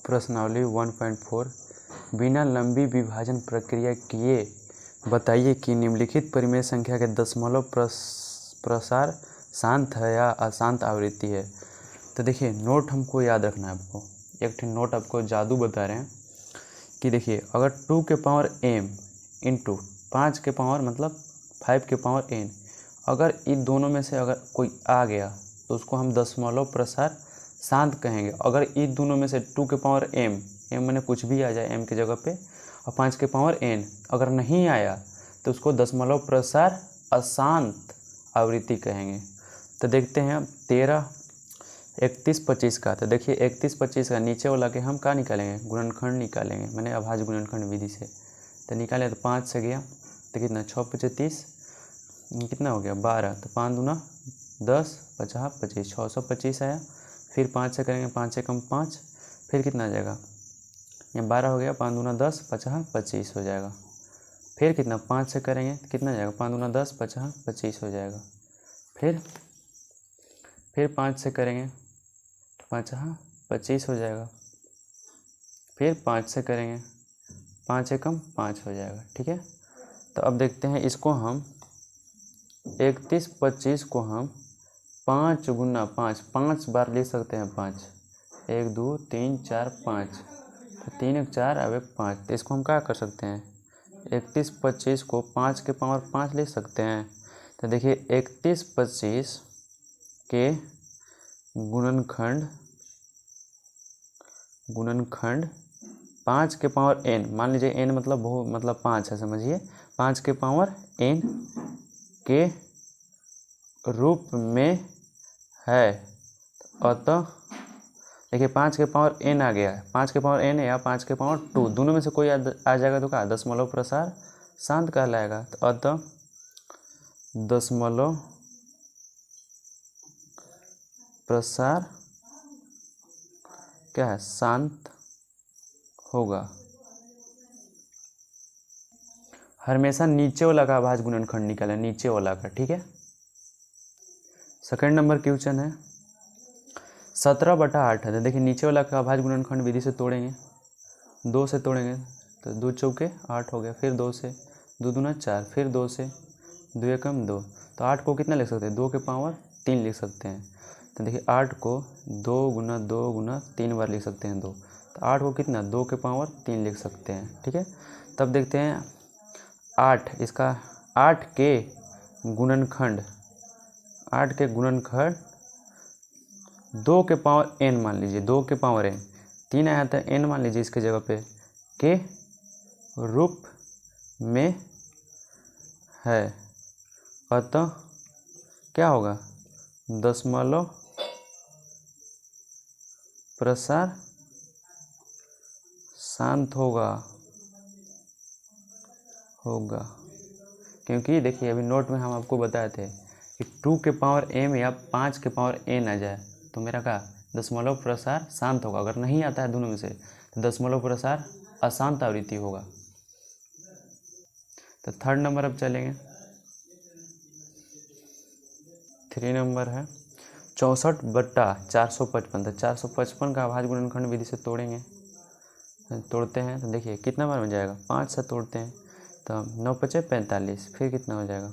प्रश्नावली 1.4 बिना लंबी विभाजन प्रक्रिया किए बताइए कि निम्नलिखित परिमेय संख्या के दशमलव प्रसार शांत है या अशांत आवृत्ति है। तो देखिए नोट हमको याद रखना है। आपको एक नोट आपको जादू बता रहे हैं कि देखिए अगर 2 के पावर m इंटू 5 के पावर मतलब 5 के पावर n, अगर इन दोनों में से अगर कोई आ गया तो उसको हम दशमलव प्रसार शांत कहेंगे। अगर इन दोनों में से 2 के पावर m मैंने कुछ भी आ जाए m की जगह पे, और 5 के पावर n अगर नहीं आया तो उसको दशमलव प्रसार अशांत आवृत्ति कहेंगे। तो देखते हैं 13, 31, 25 का। तो देखिए 31, 25 का नीचे वाला के हम क्या निकालेंगे, गुणनखंड निकालेंगे, मैंने अभाज्य गुणनखंड विधि से। तो निकाले तो 5 से गया तो कितना 6 × 30 कितना हो गया 12, तो 5 दूना 10, 50, 25, 625 आया। फिर 5 से करेंगे, 5 से कम 5, फिर कितना आ जाएगा, ये 12 हो गया, 5 दूना 10, 50, 25 हो जाएगा। फिर कितना 5 से करेंगे तो कितना जाएगा, 5 दूना 10, 50, 25 हो जाएगा। फिर 5 से करेंगे 50, 25 हो जाएगा। फिर 5 से करेंगे, 5 से कम 5 हो जाएगा। ठीक है, तो अब देखते हैं इसको हम 31, 25 को हम 5 गुना 5 बार लिख सकते हैं। 5 1 2 3 4 5, तो 3 1 4 अब 5। तो इसको हम क्या कर सकते हैं, 31, 25 को 5 के पावर 5 लिख सकते हैं। तो देखिए 31, 25 के गुणनखंड 5 के पावर n, मान लीजिए n मतलब 5 है, समझिए 5 के पावर n के रूप में है। अतः देखिए 5 के पावर n आ गया है, 5 के पावर n है या 5 के पावर 2, दोनों में से कोई आ जाएगा तो क्या दशमलव प्रसार शांत कहलाएगा। तो अतः दशमलव प्रसार क्या है, शांत होगा। हमेशा नीचे वाला का अभाज्य गुणनखंड निकालें, नीचे वाला का। ठीक है, सेकंड नंबर क्वेश्चन है 17/8 है। तो देखिए नीचे वाला का अभाज्य गुणनखंड विधि से तोड़ेंगे, 2 से तोड़ेंगे तो 2 चौके 8 हो गया। फिर 2 से, 2 दूना 4, फिर 2 से, 2 एकम 2, तो 8 को कितना लिख सकते हैं, 2 के पावर 3 लिख सकते हैं। तो देखिए 8 को 2 गुना 2 गुना 3 बार लिख सकते हैं 2, तो 8 को कितना 2 के पावर 3 लिख सकते हैं। ठीक है, तब देखते हैं 8, इसका 8 के गुणनखंड 2 के पावर n मान लीजिए, 2 के पावर n, 3 आया था n मान लीजिए इसके जगह पे, के रूप में है। अतः क्या होगा, दशमलव प्रसार शांत होगा। क्योंकि देखिए अभी नोट में हम आपको बताए थे कि 2 के पावर m या 5 के पावर n आ जाए तो मेरा क्या दशमलव प्रसार शांत होगा। अगर नहीं आता है दोनों में से तो दशमलव प्रसार अशांत आवृत्ति होगा। तो थर्ड नंबर अब चलेंगे, 3 नंबर है 64/455। तो 455 का अभाज्य गुणनखंड विधि से तोड़ेंगे, तोड़ते हैं तो देखिए कितना बार में जाएगा, 5 से तोड़ते हैं तो 9 × 5 = 45, फिर कितना हो जाएगा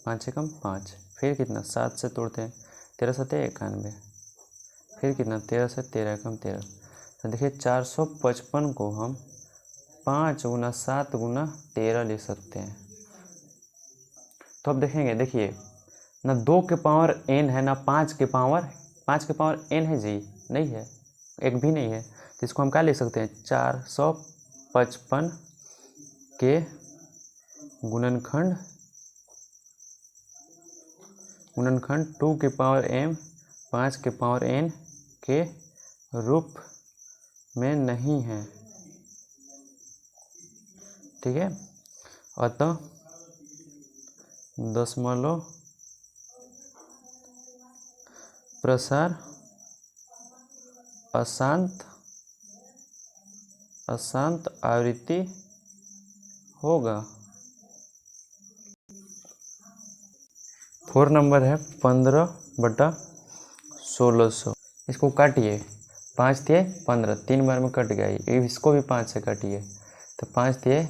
5 से कम 5, फिर कितना 7 से तोड़ते हैं 13 × 7 = 91, फिर कितना 13 से 13 कम 13। तो देखिए 455 को हम 5 गुना 7 गुना 13 लिख सकते हैं। तो अब देखेंगे, देखिए ना 2 के पावर n है ना 5 के पावर n है जी, नहीं है, एक भी नहीं है। तो इसको हम क्या लिख सकते हैं, 455 के गुणनखंड 2 के पावर m 5 के पावर n के रूप में नहीं है। ठीक है, अतः दशमलव प्रसार अशांत आवृत्ति होगा। 4 नंबर है 15/1600। इसको काटिए 5 दिए 15, 3 बार में कट गया ये, इसको भी 5 से काटिए तो 5 दिए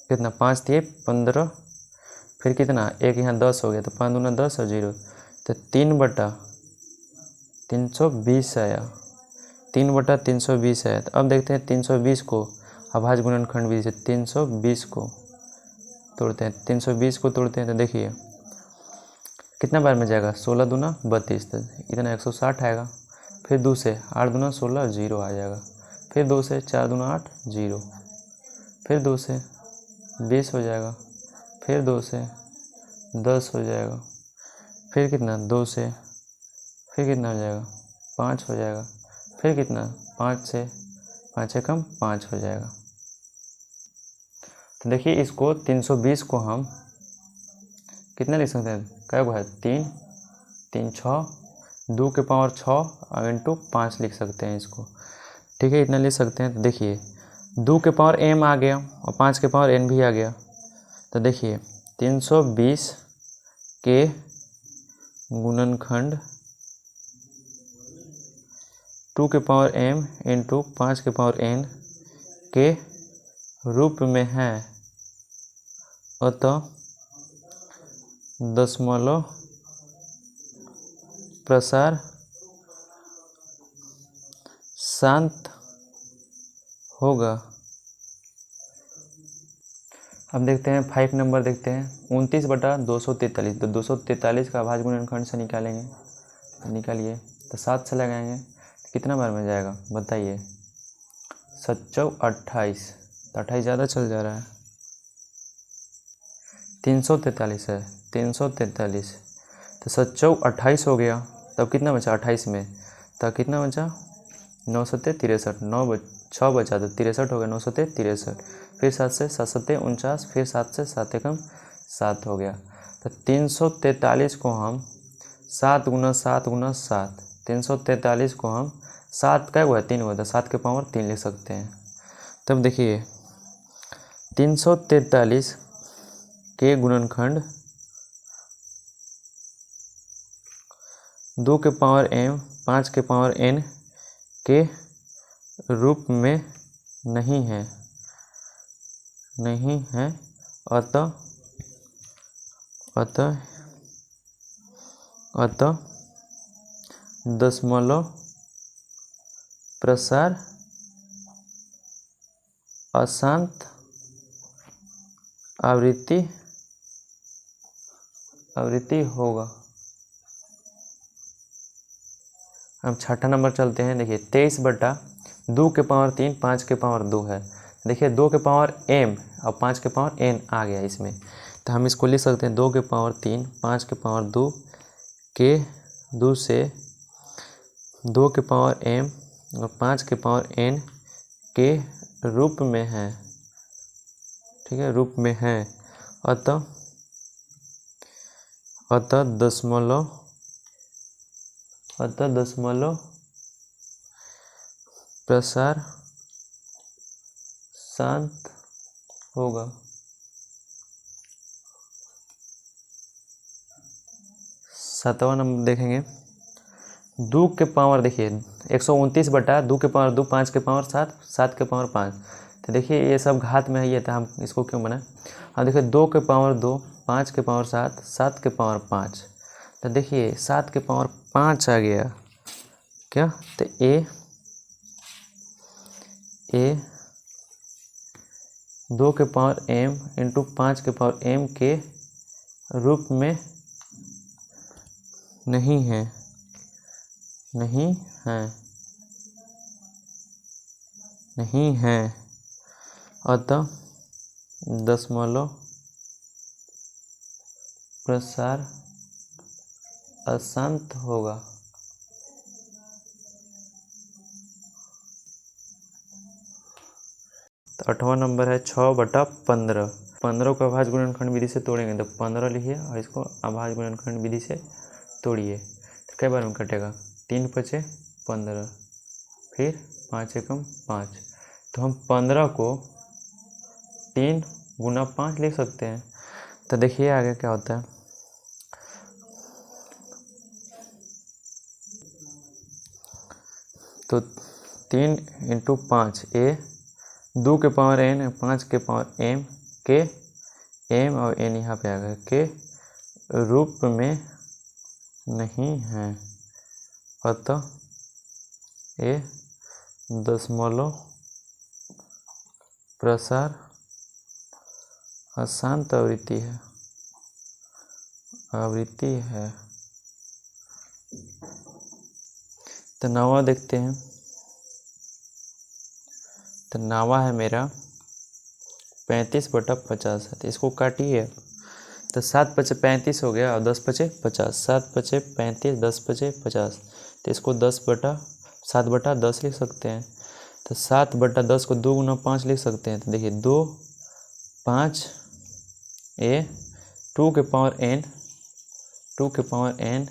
कितना, 5 दिए 15, फिर कितना, एक यहाँ 10 हो गया तो 5 दूना 10 और 0 तो 3/320 आया, 3/320 आया। तो अब देखते हैं 320 को अभाज्य गुणनखंड विधि से 320 को तोड़ते हैं, 320 को तोड़ते हैं तो देखिए कितना बार में जाएगा, 16 दूना 32 तो इतना 160 आएगा। फिर 2 से 8 दूना 16 0 आ जाएगा। फिर 2 से 4 दूना 8 0, फिर 2 से 20 हो जाएगा, फिर 2 से 10 हो जाएगा, फिर कितना 2 से, फिर कितना हो जाएगा 5 हो जाएगा, फिर कितना 5 से 5 कम 5 हो जाएगा। तो देखिए इसको 320 को हम कितना लिख सकते हैं, क्या है 3 3 6 2 के पावर 6 इंटू 5 लिख सकते हैं इसको, ठीक है, इतना लिख सकते हैं। तो देखिए 2 के पावर m आ गया और 5 के पावर n भी आ गया। तो देखिए 320 के गुणनखंड 2 के पावर m इंटू 5 के पावर n के रूप में है, अतः दशमलव प्रसार शांत होगा। अब देखते हैं 5 नंबर, देखते हैं 29/243, तो 243 का अभाज्य गुणनखंड से निकालेंगे, तो निकालिए तो 7 से लगाएंगे तो कितना बार में जाएगा बताइए, 7 28, तो 28 ज़्यादा चल जा रहा है, 343 है, 343 तो 7 28 हो गया, तब कितना बचा 28 में, तब कितना बचा 9 7 63, 6 बचा तो 63 हो गया, 9 7 63, फिर 7 से 7 7 49, फिर 7 से 7 कम 7 हो गया। तो 343 को हम 7 गुना 7 गुना 7, 343 को हम 7 क्या हुआ 3 हुआ, तो 7 के पावर 3 लिख सकते हैं। तब देखिए 343 के गुणनखंड 2 के पावर m 5 के पावर n के रूप में नहीं है, अतः दशमलव प्रसार अशांत आवृत्ति होगा। अब 6ठा नंबर चलते हैं। देखिए 23/2 के पावर 3 5 के पावर 2 है। देखिए 2 के पावर m और 5 के पावर n आ गया इसमें, तो हम इसको लिख सकते हैं 2 के पावर 3 5 के पावर 2 के 2 से 2 के पावर m और 5 के पावर n के रूप में है, ठीक है, रूप में है, अतः दशमलव प्रसार शांत होगा। 7वां नंबर देखेंगे 2 के पावर, देखिए 129/2 के पावर 2 5 के पावर 7 7 के पावर 5, तो देखिए ये सब घात में है ये, तो हम इसको क्यों बनाए। अब देखिए 2 के पावर 2 5 के पावर 7 7 के पावर 5, तो देखिए 7 के पावर 5 आ गया क्या, तो ए 2 के पावर m इंटू 5 के पावर m के रूप में नहीं है, अतः दशमलव प्रसार अशांत होगा। तो 8वां नंबर है 6/15, 15 को अभाज्य गुणनखंड विधि से तोड़ेंगे तो 15 लिखिए और इसको अभाज्य गुणनखंड विधि से तोड़िए, तो कई बार में कटेगा 3 5 15, फिर 5 एकम 5, तो हम 15 को 3 गुना 5 लिख सकते हैं। तो देखिए आगे क्या होता है, तो 3 × 5 ए, 2 के पावर n, 5 के पावर m के m और n यहाँ पे आ गया के रूप में नहीं है, अतः ए दशमलव प्रसार अशांत आवृत्ति है। तो नवा देखते हैं। तो नवा है मेरा 35/50 है, तो इसको काटिए। तो 7 × 5 = 35 हो गया और 10 × 5 = 50, 7 × 5 = 35, 10 × 5 = 50। तो इसको 7/10 लिख सकते हैं। तो 7/10 को 2 × 5 लिख सकते हैं। तो देखिए 2 5 ए 2 के पावर n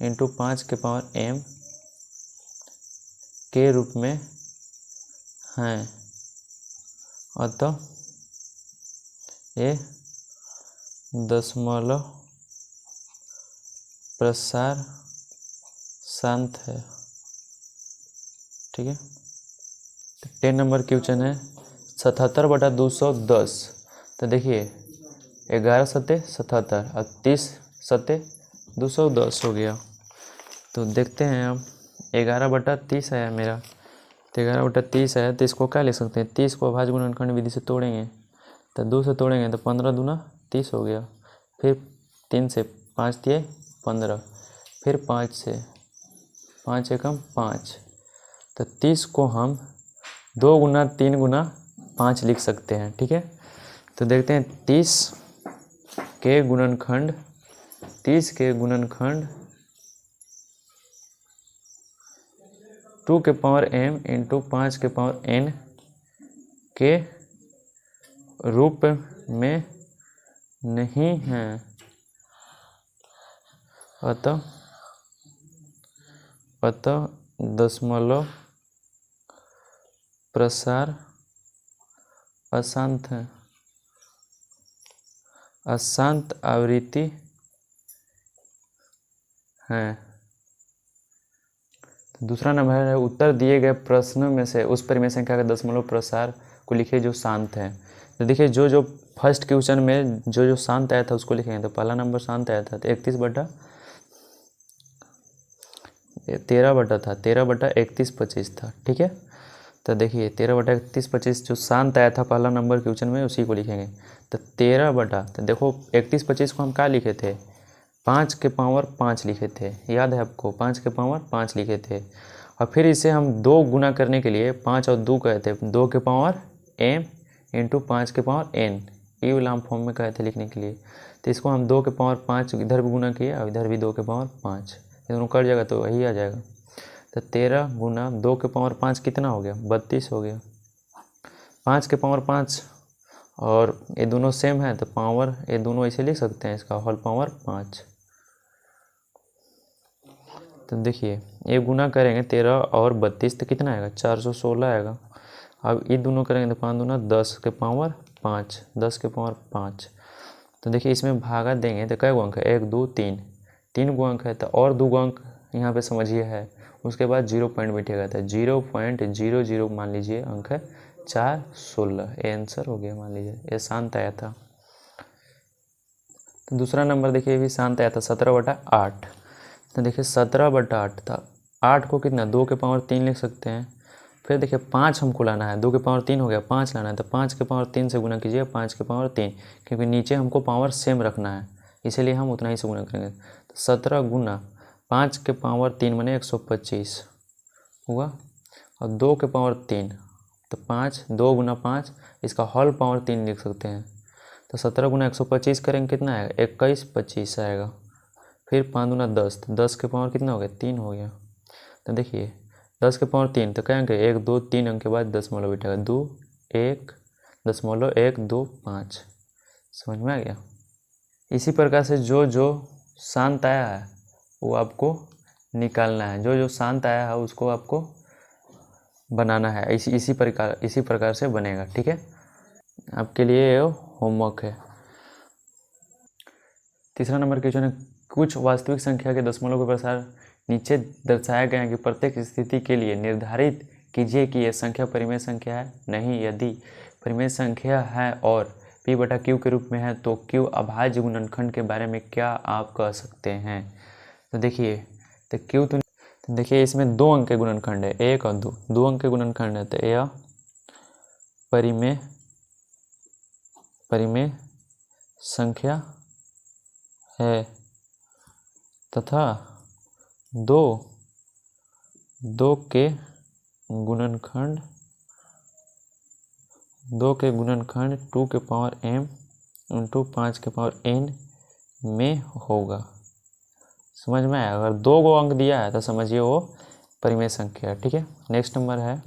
इंटू 5 के पावर m के रूप में हैं, अतः ए दशमलव प्रसार शांत है। ठीक है। 10 नंबर क्वेश्चन है 77/210। तो देखिए 11 × 7 = 77 और 30 × 7 = 210 हो गया। तो देखते हैं अब 11/30 आया मेरा। तो 11/30 आया, तो इसको क्या लिख सकते हैं, 30 को अभाज्य गुणनखंड विधि से तोड़ेंगे। तो 2 से तोड़ेंगे तो 15 दूना 30 हो गया। फिर 3 से 5 दिए 15, फिर 5 से 5 एकम 5। तो 30 को हम 2 × 3 × 5 लिख सकते हैं। ठीक है। तो देखते हैं 30 के गुणनखंड 2 के पावर m इंटू 5 के पावर n के रूप में नहीं है, अतः दशमलव प्रसार अशांत है, अशांत आवृत्ति है। दूसरा नंबर है उत्तर दिए गए प्रश्नों में से उस परिमेय संख्या का दशमलव प्रसार को लिखिए जो शांत है। तो देखिए जो फर्स्ट क्वेश्चन में जो शांत आया था उसको लिखेंगे। तो पहला नंबर शांत आया था तो 13/13 था, 13/31/25 था। ठीक है। तो देखिए 13/31/25 जो शांत आया था पहला नंबर क्वेश्चन में उसी को लिखेंगे। तो 13 तो देखो 31/25 को हम क्या लिखे थे, 5 के पावर 5 लिखे थे, याद है आपको, 5 के पावर 5 लिखे थे। और फिर इसे हम 2 गुना करने के लिए 5 और 2 कहे थे, 2 के पावर m इंटू 5 के पावर n, ई वाला फॉर्म में कहे थे लिखने के लिए। तो इसको हम 2 के पावर 5 इधर भी गुना किए और इधर भी 2 के पावर 5, ये दोनों कट जाएगा तो वही आ जाएगा। तो 13 गुना 2 के पावर 5 कितना हो गया, 32 हो गया। 5 के पावर 5 और ये दोनों सेम है तो पावर ये दोनों ऐसे लिख सकते हैं, इसका होल पावर 5। तो देखिए ये गुना करेंगे 13 और 32 तो कितना आएगा, 416 आएगा। अब ये दोनों करेंगे तो 5 दूना 10 के पावर 5, 10 के पावर 5। तो देखिए इसमें भागा देंगे तो कै गो अंक है, 1 2 3, 3 गो अंक है। तो और 2 गो अंक यहाँ पे समझिए है, उसके बाद 0 पॉइंट बैठेगा था, 0.00 मान लीजिए अंक है 416, ये आंसर हो गया। मान लीजिए ये शांत आया था। तो दूसरा नंबर देखिए ये भी शांत आया था 17/8। तो देखिए 17/8 था, 8 को कितना 2 के पावर 3 लिख सकते हैं। फिर देखिए 5 हमको लाना है, 2 के पावर 3 हो गया, 5 लाना है तो 5 के पावर 3 से गुना कीजिए 5 के पावर 3, क्योंकि नीचे हमको पावर सेम रखना है इसीलिए हम उतना ही से गुना करेंगे। तो 17 गुना 5 के पावर 3 माने 125 हुआ, और 2 के पावर 3 तो 5, 2 गुना 5 इसका होल पावर 3 लिख सकते हैं। तो 17 गुना 125 करेंगे कितना आएगा, 21/25 आएगा। फिर 5 दूना 10, तो 10 के पावर कितना हो गया, 3 हो गया। तो देखिए 10 के पावर 3 तो क्या अंक है, 1 2 3 अंक के बाद दशमलव बैठेगा, 2 1 दशमलव 1 2 5। समझ में आ गया। इसी प्रकार से जो शांत आया है वो आपको निकालना है, जो शांत आया है उसको आपको बनाना है। इसी प्रकार से बनेगा। ठीक है, आपके लिए होमवर्क है। तीसरा नंबर क्वेश्चन है कुछ वास्तविक संख्या के दशमलव का प्रसार नीचे दर्शाया गया है कि प्रत्येक स्थिति के लिए निर्धारित कीजिए कि यह संख्या परिमेय संख्या है नहीं। यदि परिमेय संख्या है और p बटा q के रूप में है तो q अभाज्य गुणनखंड के बारे में क्या आप कह सकते हैं। तो देखिए, तो q तो देखिए इसमें दो अंक के गुणनखंड है, एक और दो अंक के गुणनखंड है, तो यह परिमेय संख्या है तथा दो के गुणनखंड 2 के पावर m इंटू 5 के पावर n में होगा। समझ में आया? अगर 2 गो अंक दिया है तो समझिए वो परिमेय संख्या है। ठीक है, नेक्स्ट नंबर है,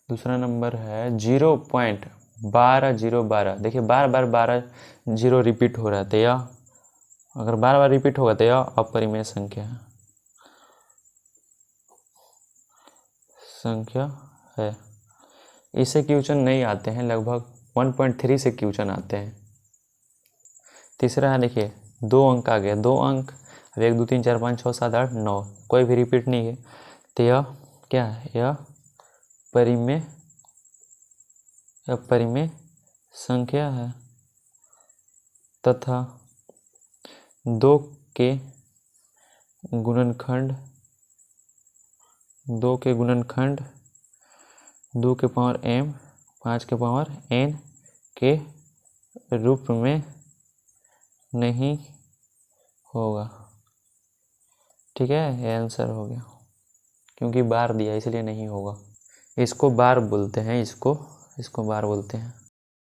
दूसरा नंबर है 0.12012। देखिए बार बार 12 जीरो रिपीट हो रहा है, तो यह अगर बार बार रिपीट होगा तो यह अपरिमेय संख्या है। इससे क्वेश्चन नहीं आते हैं, लगभग 1.3 से क्वेश्चन आते हैं। तीसरा है, देखिए 2 अंक आ गया, 2 अंक, अब 1 2 3 4 5 6 7 8 9, कोई भी रिपीट नहीं है, तो यह क्या है? यह परिमेय संख्या है तथा 2 के गुणनखंड 2 के पावर m 5 के पावर n के रूप में नहीं होगा। ठीक है, ये आंसर हो गया, क्योंकि बार दिया इसलिए नहीं होगा। इसको बार बोलते हैं, इसको बार बोलते हैं।